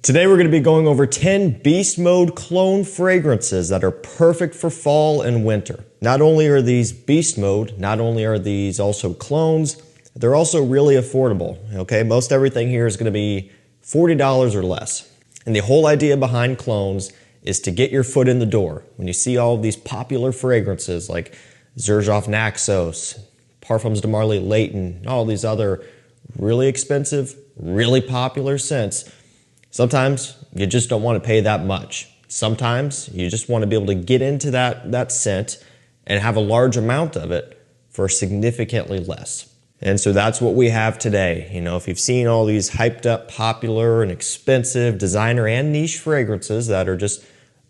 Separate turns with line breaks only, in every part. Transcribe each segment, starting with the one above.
Today we're going to be going over 10 beast mode clone fragrances that are perfect for fall and winter. Not only are these beast mode, not only are these also clones, they're also really affordable. Okay, most everything here is going to be $40 or less. And the whole idea behind clones is to get your foot in the door. When you see all of these popular fragrances like Xerjoff Naxos, Parfums de Marly Layton, all these other really expensive, really popular scents, sometimes you just don't want to pay that much. Sometimes you just want to be able to get into that scent and have a large amount of it for significantly less. And so that's what we have today. You know, if you've seen all these hyped up, popular and expensive designer and niche fragrances that are just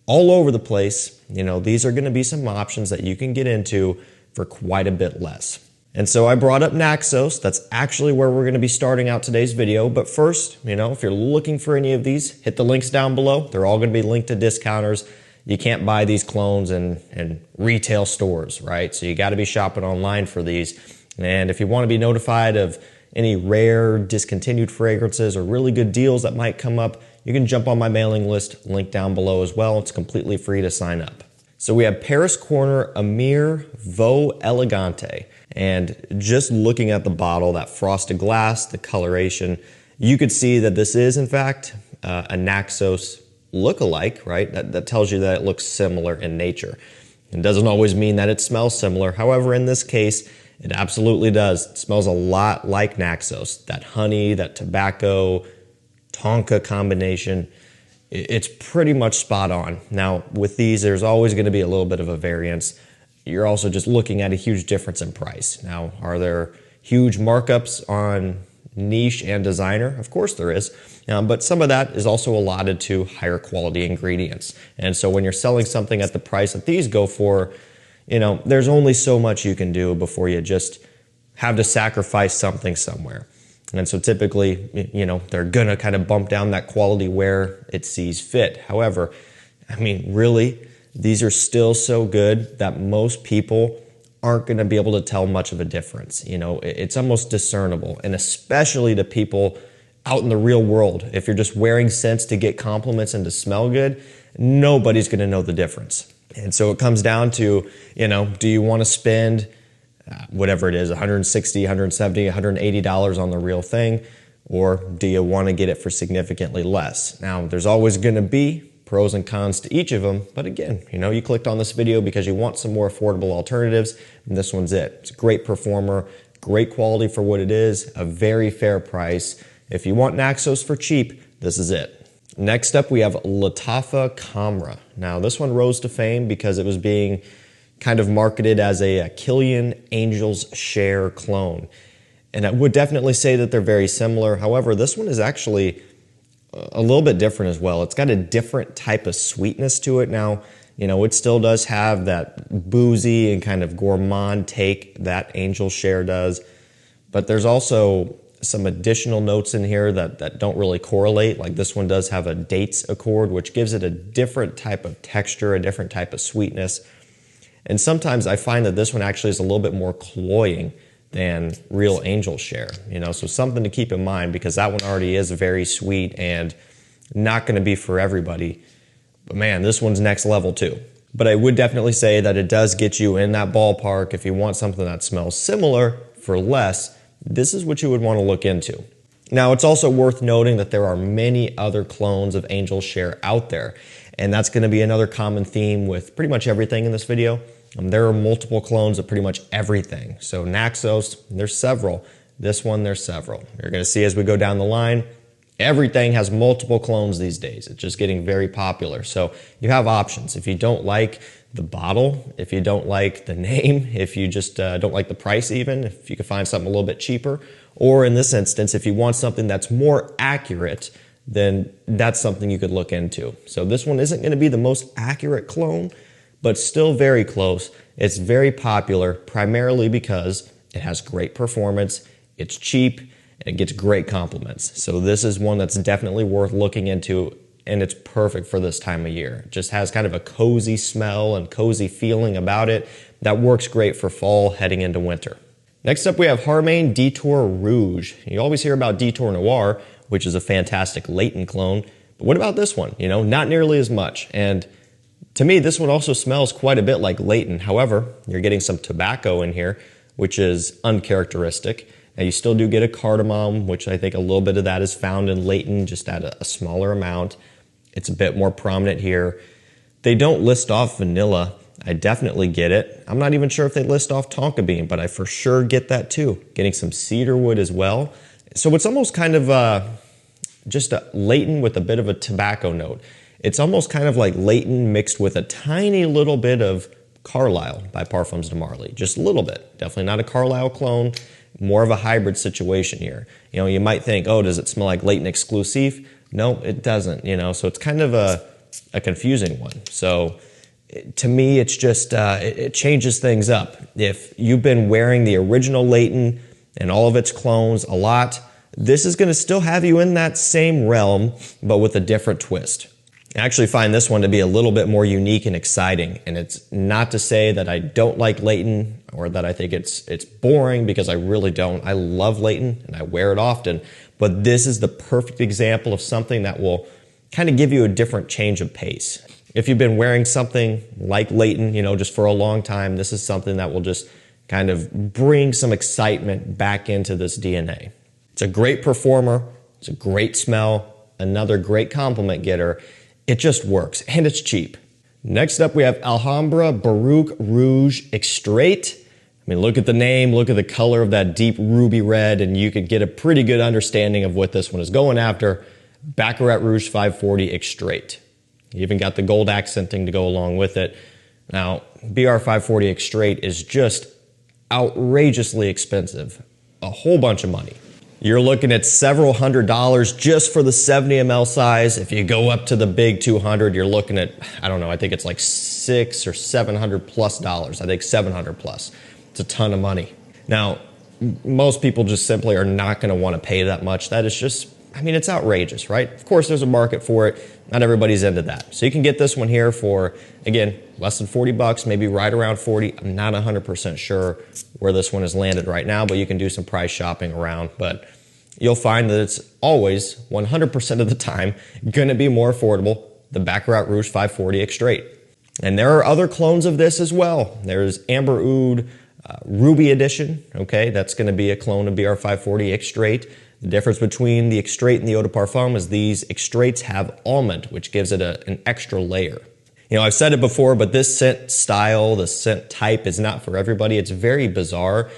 all over the place, you know, these are going to be some options that you can get into for quite a bit less. And so I brought up Naxos. That's actually where we're going to be starting out today's video. But first, you know, if you're looking for any of these, hit the links down below. They're all going to be linked to discounters. You can't buy these clones in retail stores, right? So you got to be shopping online for these. And if you want to be notified of any rare, discontinued fragrances or really good deals that might come up, you can jump on my mailing list, link down below as well. It's completely free to sign up. So we have Paris Corner Amir Veau Elegante. And just looking at the bottle, that frosted glass, the coloration, you could see that this is in fact a Naxos look-alike, right? That tells you that it looks similar in nature. It doesn't always mean that it smells similar. However, in this case, it absolutely does. It smells a lot like Naxos. That honey, that tobacco, tonka combination, it's pretty much spot on. Now, with these, there's always going to be a little bit of a variance. You're also just looking at a huge difference in price. Now, are there huge markups on niche and designer? Of course there is, but some of that is also allotted to higher quality ingredients. And so when you're selling something at the price that these go for, you know, there's only so much you can do before you just have to sacrifice something somewhere. And so typically, you know, they're gonna kind of bump down that quality where it sees fit. However, I mean, really, these are still so good that most people aren't going to be able to tell much of a difference. You know, it's almost discernible, and especially to people out in the real world. If you're just wearing scents to get compliments and to smell good, nobody's going to know the difference. And so it comes down to, you know, do you want to spend whatever it is, $160, $170, $180 on the real thing, or do you want to get it for significantly less? Now, there's always going to be pros and cons to each of them, but again, you know, you clicked on this video because you want some more affordable alternatives, and this one's it. It's a great performer, great quality for what it is, a very fair price. If you want Naxos for cheap, this is it. Next up, we have Latafa Camra. Now, this one rose to fame because it was being kind of marketed as a Kilian Angel's Share clone. And I would definitely say that they're very similar. However, this one is actually a little bit different as well. It's got a different type of sweetness to it. Now, you know, it still does have that boozy and kind of gourmand take that Angel Share does, but there's also some additional notes in here that don't really correlate. Like this one does have a dates accord, which gives it a different type of texture, a different type of sweetness. And sometimes I find that this one actually is a little bit more cloying than real Angel Share, you know, so something to keep in mind because that one already is very sweet and not going to be for everybody. But man, this one's next level too. But I would definitely say that it does get you in that ballpark. If you want something that smells similar for less, this is what you would want to look into. Now, it's also worth noting that there are many other clones of Angel Share out there, and that's going to be another common theme with pretty much everything in this video. There are multiple clones of pretty much everything. So Naxos, there's several. This one, there's several. You're going to see as we go down the line, everything has multiple clones these days. It's just getting very popular. So you have options. If you don't like the bottle, if you don't like the name, if you just don't like the price even, if you can find something a little bit cheaper, or in this instance, if you want something that's more accurate, then that's something you could look into. So this one isn't going to be the most accurate clone, but still very close. It's very popular primarily because it has great performance, it's cheap, and it gets great compliments. So this is one that's definitely worth looking into, and it's perfect for this time of year. It just has kind of a cozy smell and cozy feeling about it that works great for fall heading into winter. Next up, we have Harmain Detour Rouge. You always hear about Detour Noir, which is a fantastic Layton clone, But what about this one? You know, not nearly as much. And to me, this one also smells quite a bit like Layton. However, you're getting some tobacco in here, which is uncharacteristic. Now, you still do get a cardamom, which I think a little bit of that is found in Layton, just at a smaller amount. It's a bit more prominent here. They don't list off vanilla. I definitely get it. I'm not even sure if they list off tonka bean, but I for sure get that too. Getting some cedar wood as well. So it's almost kind of just a Layton with a bit of a tobacco note. It's almost kind of like Layton mixed with a tiny little bit of Carlisle by Parfums de Marly. Just a little bit. Definitely not a Carlisle clone. More of a hybrid situation here. You know, you might think, oh, does it smell like Layton Exclusive? No, it doesn't, you know, so it's kind of a confusing one. So to me, it's just, it changes things up. If you've been wearing the original Layton and all of its clones a lot, this is going to still have you in that same realm, but with a different twist. I actually find this one to be a little bit more unique and exciting, and it's not to say that I don't like Layton or that I think it's boring, because I really don't. I love Layton and I wear it often, but this is the perfect example of something that will kind of give you a different change of pace. If you've been wearing something like Layton, you know, just for a long time, this is something that will just kind of bring some excitement back into this DNA. It's a great performer, it's a great smell, another great compliment getter. It just works, and it's cheap. Next up, we have Alhambra Baroque Rouge Extrait. I mean, look at the name, look at the color of that deep ruby red, and you could get a pretty good understanding of what this one is going after. Baccarat Rouge 540 Extrait. You even got the gold accenting to go along with it. Now, BR 540 Extrait is just outrageously expensive. A whole bunch of money. You're looking at several $100s just for the 70 ml size. If you go up to the big 200, you're looking at, I don't know, I think it's like $600 or $700 plus dollars. I think 700 plus. It's a ton of money. Now, most people just simply are not going to want to pay that much. That is just, I mean, it's outrageous, right? Of course, there's a market for it. Not everybody's into that. So you can get this one here for, again, less than 40 bucks, maybe right around 40. I'm not 100% sure where this one has landed right now, but you can do some price shopping around. But you'll find that it's always, 100% of the time, going to be more affordable, the Baccarat Rouge 540 Extrait. And there are other clones of this as well. There's Amber Oud Ruby Edition, okay? That's going to be a clone of BR 540 Extrait. The difference between the Extrait and the Eau de Parfum is these Extraits have almond, which gives it an extra layer. You know, I've said it before, but this scent style, the scent type is not for everybody. It's very bizarre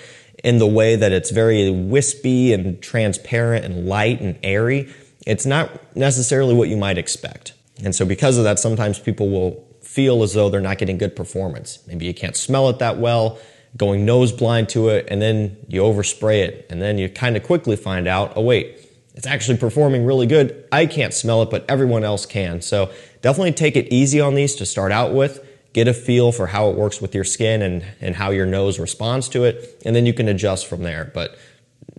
in the way that it's very wispy and transparent and light and airy. It's not necessarily what you might expect. And so because of that, sometimes people will feel as though they're not getting good performance. Maybe you can't smell it that well, going nose blind to it, and then you overspray it. And then you kind of quickly find out, oh wait, it's actually performing really good. I can't smell it, but everyone else can. So definitely take it easy on these to start out with. Get a feel for how it works with your skin and how your nose responds to it, and then you can adjust from there. But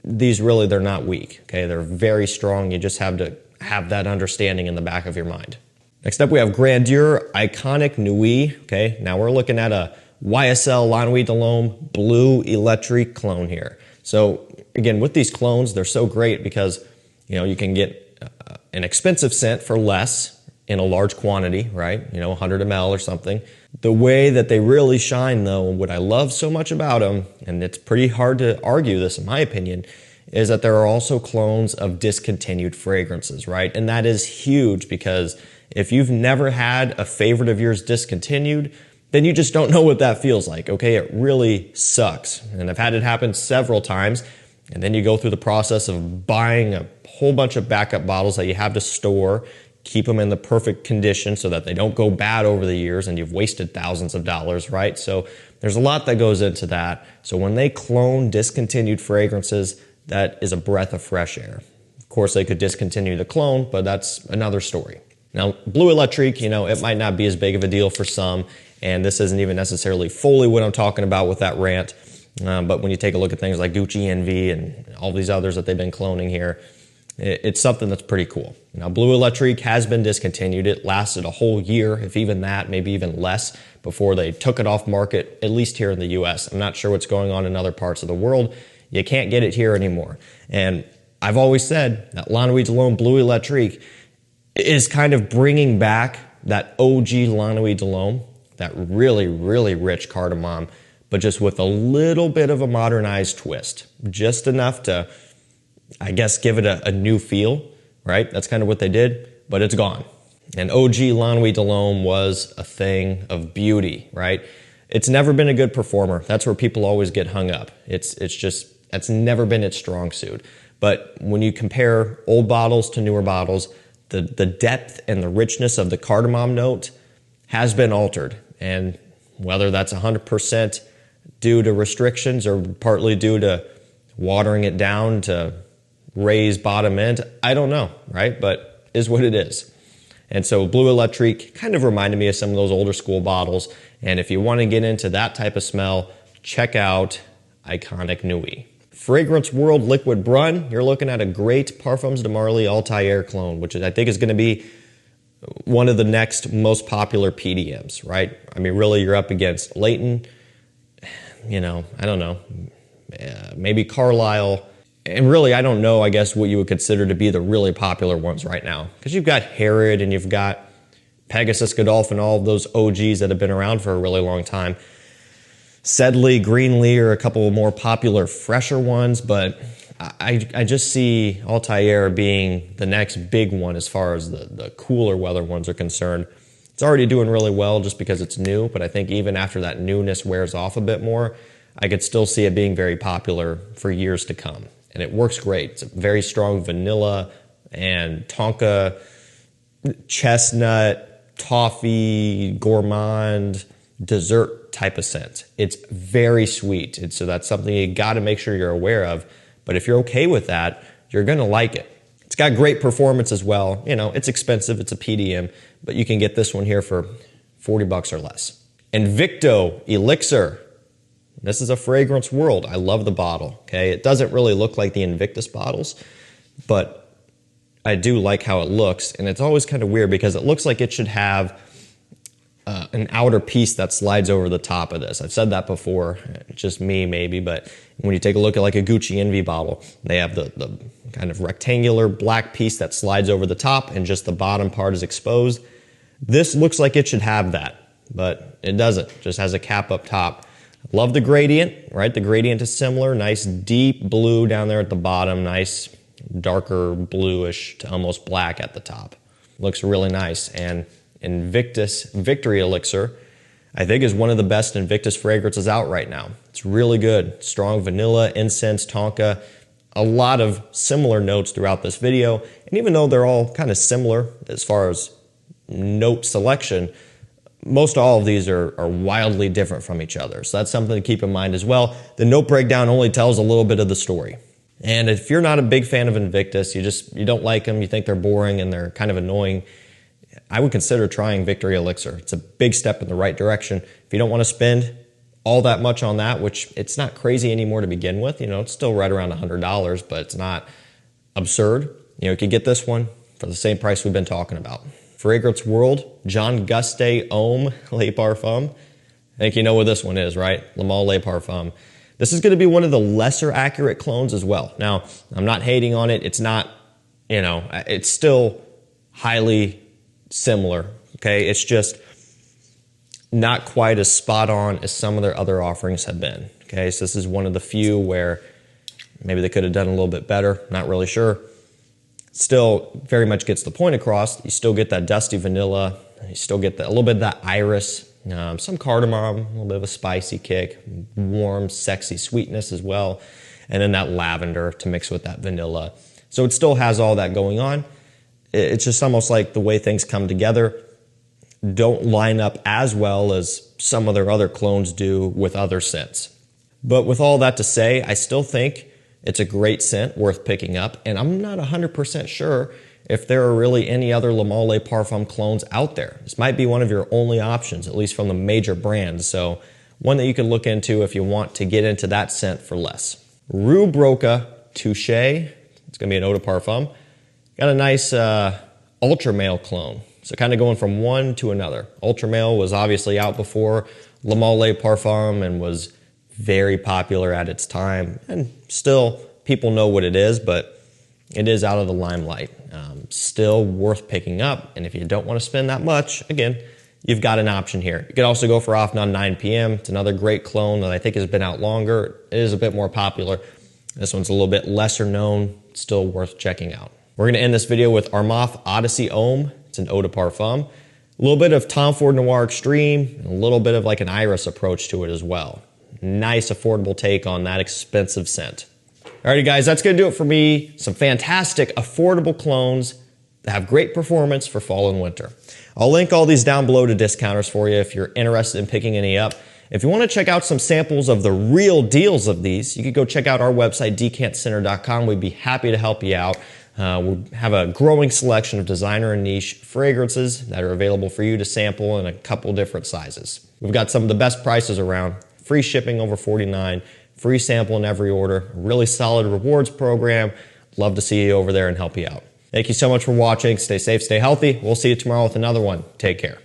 these really, they're not weak, okay? They're very strong. You just have to have that understanding in the back of your mind. Next up, we have Grandeur Iconic Nuit, okay? Now we're looking at a YSL La Nuit de l'Homme Blue Electric clone here. So again, with these clones, they're so great because, you know, you can get an expensive scent for less in a large quantity, right? You know, 100 ml or something. The way that they really shine, though, what I love so much about them, and it's pretty hard to argue this in my opinion, is that there are also clones of discontinued fragrances, right? And that is huge, because if you've never had a favorite of yours discontinued, then you just don't know what that feels like, okay? It really sucks. And I've had it happen several times, and then you go through the process of buying a whole bunch of backup bottles that you have to store, keep them in the perfect condition so that they don't go bad over the years, and you've wasted thousands of dollars, right? So there's a lot that goes into that. So when they clone discontinued fragrances, that is a breath of fresh air. Of course, they could discontinue the clone, but that's another story. Now, Blue Electric, you know, it might not be as big of a deal for some, and this isn't even necessarily fully what I'm talking about with that rant. But when you take a look at things like Gucci Envy and all these others that they've been cloning here, it's something that's pretty cool. Now, Blue Electric has been discontinued. It lasted a whole year, if even that, maybe even less, before they took it off market, at least here in the US. I'm not sure what's going on in other parts of the world. You can't get it here anymore. And I've always said that La Nuit de l'Homme Blue Electric, is kind of bringing back that OG L'Nuit de l'Homme, that really, really rich cardamom, but just with a little bit of a modernized twist. Just enough to, I guess, give it a new feel, right? That's kind of what they did, but it's gone. And OG L'Nuit de l'Homme was a thing of beauty, right? It's never been a good performer. That's where people always get hung up. That's never been its strong suit. But when you compare old bottles to newer bottles, the depth and the richness of the cardamom note has been altered. And whether that's 100% due to restrictions or partly due to watering it down to raise bottom end, I don't know, right? But is what it is. And so Bleu Electrique kind of reminded me of some of those older school bottles. And if you want to get into that type of smell, check out Iconic Nuit. Fragrance World Liquid Brun, you're looking at a great Parfums de Marly Altair Clone, which I think is going to be one of the next most popular PDMs, right? I mean, really, you're up against Layton, I don't know, maybe Carlisle. And really, I don't know, I guess, what you would consider to be the really popular ones right now. Because you've got Herod and you've got Pegasus, Godolphin, all of those OGs that have been around for a really long time. Sedley, Greenlee are a couple of more popular, fresher ones, but I just see Altair being the next big one as far as the cooler weather ones are concerned. It's already doing really well just because it's new, but I think even after that newness wears off a bit more, I could still see it being very popular for years to come. And it works great. It's a very strong vanilla and tonka, chestnut, toffee, gourmand, dessert type of scent. It's very sweet. And so that's something you got to make sure you're aware of. But if you're okay with that, you're going to like it. It's got great performance as well. It's expensive. It's a PDM, but you can get this one here for $40 or less. Invicto Elixir. This is a Fragrance World. I love the bottle, okay? It doesn't really look like the Invictus bottles, but I do like how it looks, and it's always kind of weird because it looks like it should have an outer piece that slides over the top of this. I've said that before, just me maybe, but when you take a look at like a Gucci Envy bottle, they have the kind of rectangular black piece that slides over the top and just the bottom part is exposed. This looks like it should have that, but it doesn't. It just has a cap up top. Love the gradient, right? The gradient is similar. Nice deep blue down there at the bottom. Nice darker bluish to almost black at the top. Looks really nice. And Invictus Victory Elixir, I think, is one of the best Invictus fragrances out right now. It's really good. Strong vanilla, incense, tonka. A lot of similar notes throughout this video. And even though they're all kind of similar as far as note selection, most all of these are wildly different from each other. So that's something to keep in mind as well. The note breakdown only tells a little bit of the story. And if you're not a big fan of Invictus, you don't like them, you think they're boring and they're kind of annoying, I would consider trying Victory Elixir. It's a big step in the right direction. If you don't want to spend all that much on that, which it's not crazy anymore to begin with, it's still right around $100, but it's not absurd. You could get this one for the same price we've been talking about. Fragrance World, Jean Guste Homme Les Parfums. I think you know what this one is, right? Le Male Les Parfums. This is going to be one of the lesser accurate clones as well. Now, I'm not hating on it. It's not, it's still highly similar, okay? It's just not quite as spot on as some of their other offerings have been, okay? So this is one of the few where maybe they could have done a little bit better. Not really sure. Still very much gets the point across. You still get that dusty vanilla. You still get a little bit of that iris, some cardamom, a little bit of a spicy kick, warm, sexy sweetness as well, and then that lavender to mix with that vanilla. So it still has all that going on. It's just almost like the way things come together don't line up as well as some of their other clones do with other scents. But with all that to say, I still think it's a great scent worth picking up, and I'm not 100% sure if there are really any other Le Male Les Parfums clones out there. This might be one of your only options, at least from the major brands, so one that you can look into if you want to get into that scent for less. Rue Broca Touche, it's going to be an eau de parfum. Got a nice Ultra Male clone, so kind of going from one to another. Ultra Male was obviously out before Le Male Les Parfums and was very popular at its time, and still people know what it is, but it is out of the limelight. still worth picking up. And if you don't want to spend that much, again, you've got an option here. You could also go for Off Non 9 PM. It's another great clone that I think has been out longer. It is a bit more popular. This one's a little bit lesser known, still worth checking out. We're going to end this video with Armaf Odyssey Homme. It's an eau de parfum. A little bit of Tom Ford Noir Extreme, and a little bit of like an iris approach to it as well. Nice affordable take on that expensive scent. Alrighty guys, that's going to do it for me. Some fantastic affordable clones that have great performance for fall and winter. I'll link all these down below to discounters for you if you're interested in picking any up. If you want to check out some samples of the real deals of these, you could go check out our website, decantcenter.com. We'd be happy to help you out. We have a growing selection of designer and niche fragrances that are available for you to sample in a couple different sizes. We've got some of the best prices around. Free shipping over $49, free sample in every order, a really solid rewards program. Love to see you over there and help you out. Thank you so much for watching. Stay safe, stay healthy. We'll see you tomorrow with another one. Take care.